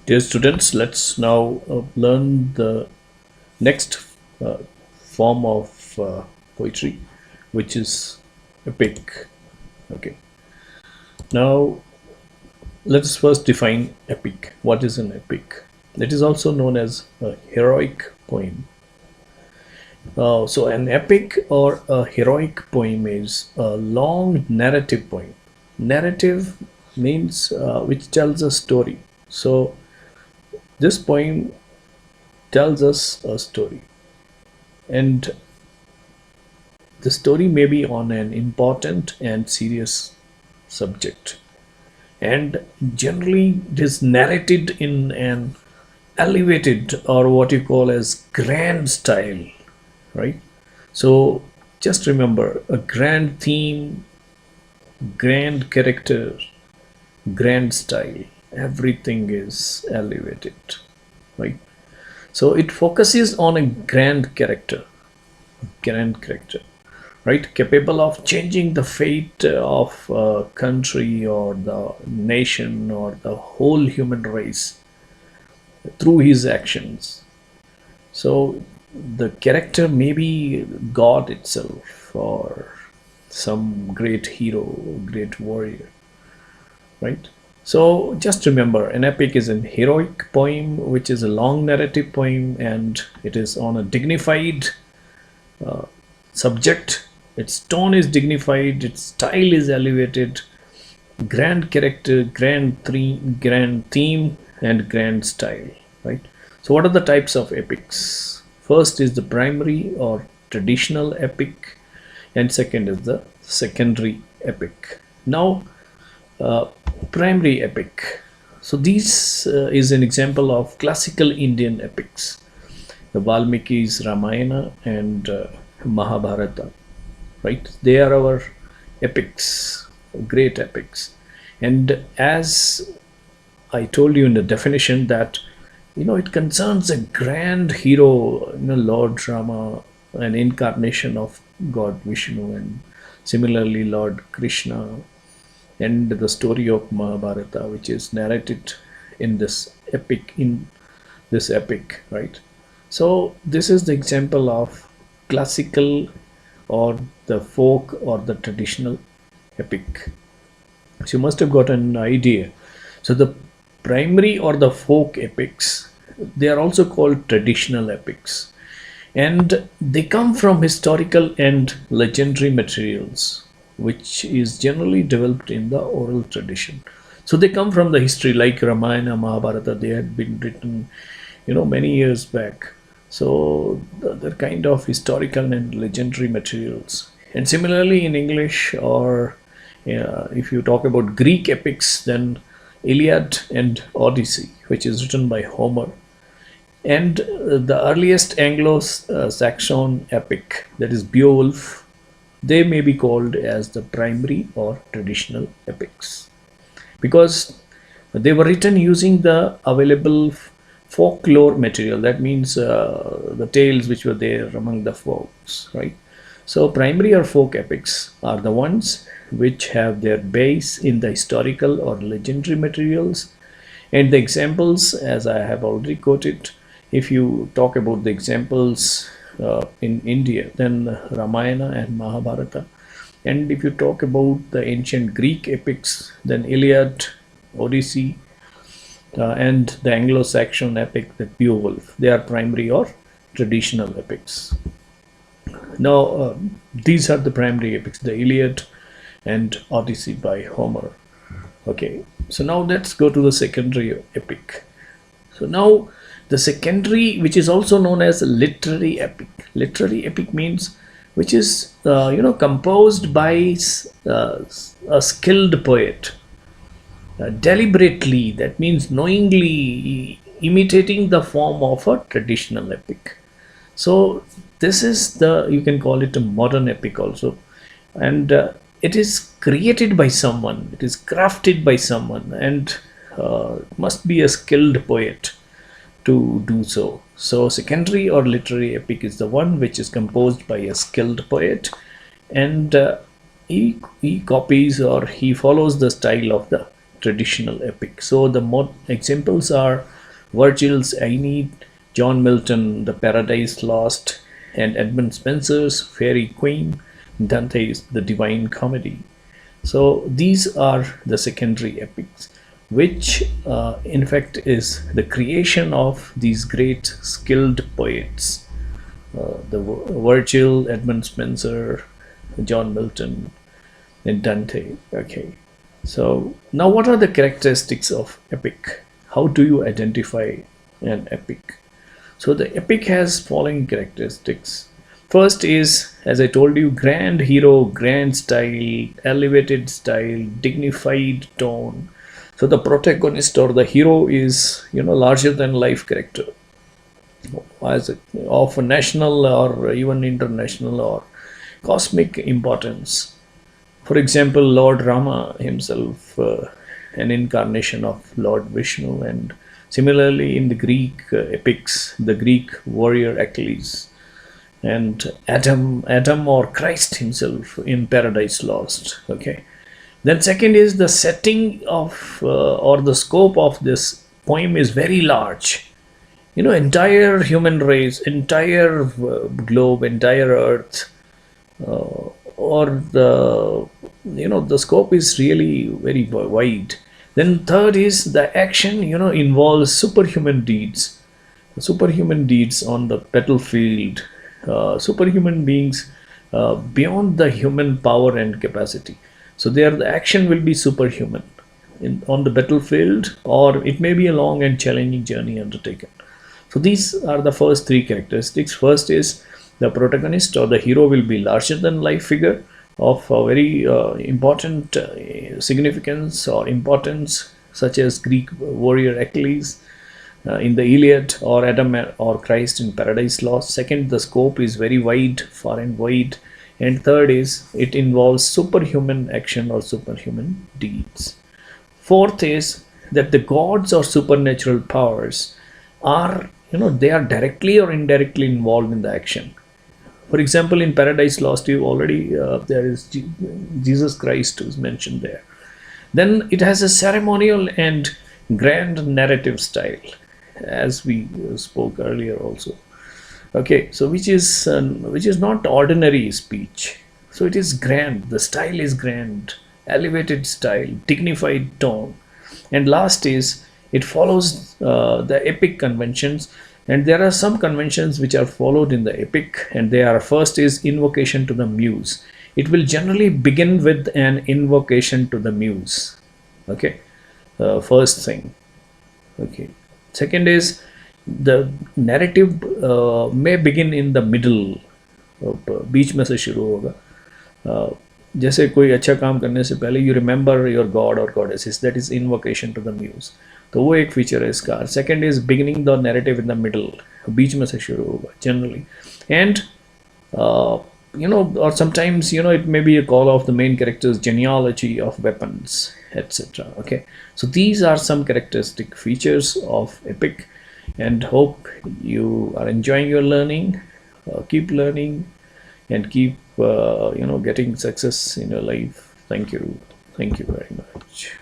Dear students, let's now learn the next uh, form of poetry, which is epic. Okay. Now, let us first define epic. What is an epic? It is also known as a heroic poem. So, an epic or a heroic poem is a long narrative poem. Narrative means which tells a story. So, this poem tells us a story, and the story may be on an important and serious subject, and generally it is narrated in an elevated or what you call as grand style, right? So just remember, a grand theme, grand character, grand style, everything is elevated, right? So it focuses on a grand character, right? Capable of changing the fate of a country or the nation or the whole human race through his actions. So the character may be God itself or some great hero, great warrior, right? So just remember, an epic is a heroic poem, which is a long narrative poem, and it is on a dignified subject. Its tone is dignified, its style is elevated, grand character, grand theme, and grand style, right? So, what are the types of epics? First is the primary or traditional epic, and second is the secondary epic. Now, uh, primary epic. So, this is an example of classical Indian epics, the Valmiki's Ramayana and Mahabharata, right? They are our epics, great epics. And as I told you in the definition that it concerns a grand hero, Lord Rama, an incarnation of God Vishnu, and similarly Lord Krishna, and the story of Mahabharata, which is narrated in this epic, right? So this is the example of classical or the folk or the traditional epic. So you must have got an idea. So the primary or the folk epics, they are also called traditional epics, and they come from historical and legendary materials, which is generally developed in the oral tradition. So they come from the history, like Ramayana, Mahabharata. They had been written, many years back. So they're kind of historical and legendary materials. And similarly, in English, or if you talk about Greek epics, then Iliad and Odyssey, which is written by Homer, and the earliest Anglo-Saxon epic, that is Beowulf, they may be called as the primary or traditional epics, because they were written using the available folklore material. That means the tales which were there among the folks, right? So primary or folk epics are the ones which have their base in the historical or legendary materials. And the examples, as I have already quoted, if you talk about the examples in India, then Ramayana and Mahabharata. And if you talk about the ancient Greek epics, then Iliad, Odyssey, and the Anglo-Saxon epic, the Beowulf. They are primary or traditional epics. Now, these are the primary epics, the Iliad and Odyssey by Homer. Okay, so now let's go to the secondary epic. So now the secondary, which is also known as literary epic. Literary epic means which is composed by a skilled poet, deliberately, that means knowingly imitating the form of a traditional epic. So this is the, you can call it a modern epic also, and it is created by someone, it is crafted by someone, and must be a skilled poet to do so. So secondary or literary epic is the one which is composed by a skilled poet, and he copies or he follows the style of the traditional epic. So the examples are Virgil's Aeneid, John Milton The Paradise Lost, and Edmund Spenser's Fairy Queen, Dante's The Divine Comedy. So these are the secondary epics, which in fact is the creation of these great skilled poets, the Virgil, Edmund Spenser, John Milton, and Dante. Okay, so now what are the characteristics of epic? How do you identify an epic? So the epic has following characteristics. First is, as I told you, grand hero, grand style, elevated style, dignified tone. So the protagonist or the hero is, larger than life character, as of a national or even international or cosmic importance. For example, Lord Rama himself, an incarnation of Lord Vishnu, and similarly in the Greek epics, the Greek warrior Achilles, and Adam or Christ himself in Paradise Lost. Okay. Then second is the setting of or the scope of this poem is very large. Entire human race, entire globe, entire earth, or the scope is really very wide. Then third is the action involves superhuman deeds, on the battlefield, superhuman beings beyond the human power and capacity. So there the action will be superhuman on the battlefield, or it may be a long and challenging journey undertaken. So these are the first three characteristics. First is the protagonist or the hero will be larger than life figure of a very important significance or importance, such as Greek warrior Achilles in the Iliad, or Adam or Christ in Paradise Lost. Second, the scope is very wide, far and wide. And third is it involves superhuman action or superhuman deeds. Fourth is that the gods or supernatural powers are, they are directly or indirectly involved in the action. For example, in Paradise Lost, you already there is Jesus Christ who is mentioned there. Then it has a ceremonial and grand narrative style, as we spoke earlier also. Okay, so which is not ordinary speech. So it is grand. The style is grand, elevated style, dignified tone. And last is it follows the epic conventions. And there are some conventions which are followed in the epic, and they are: first is invocation to the muse. It will generally begin with an invocation to the muse. Okay, first thing. Okay, second is the narrative may begin in the middle, बीच में से शुरू होगा. जैसे कोई अच्छा काम करने से पहले you remember your god or goddesses, that is invocation to the muse. तो वो एक फीचर है इसका. Second is beginning the narrative in the middle, बीच में से शुरू होगा generally. And or sometimes it may be a call of the main character's genealogy of weapons, etc. Okay, so these are some characteristic features of epic, and hope you are enjoying your learning. Keep learning and keep getting success in your life. Thank you very much.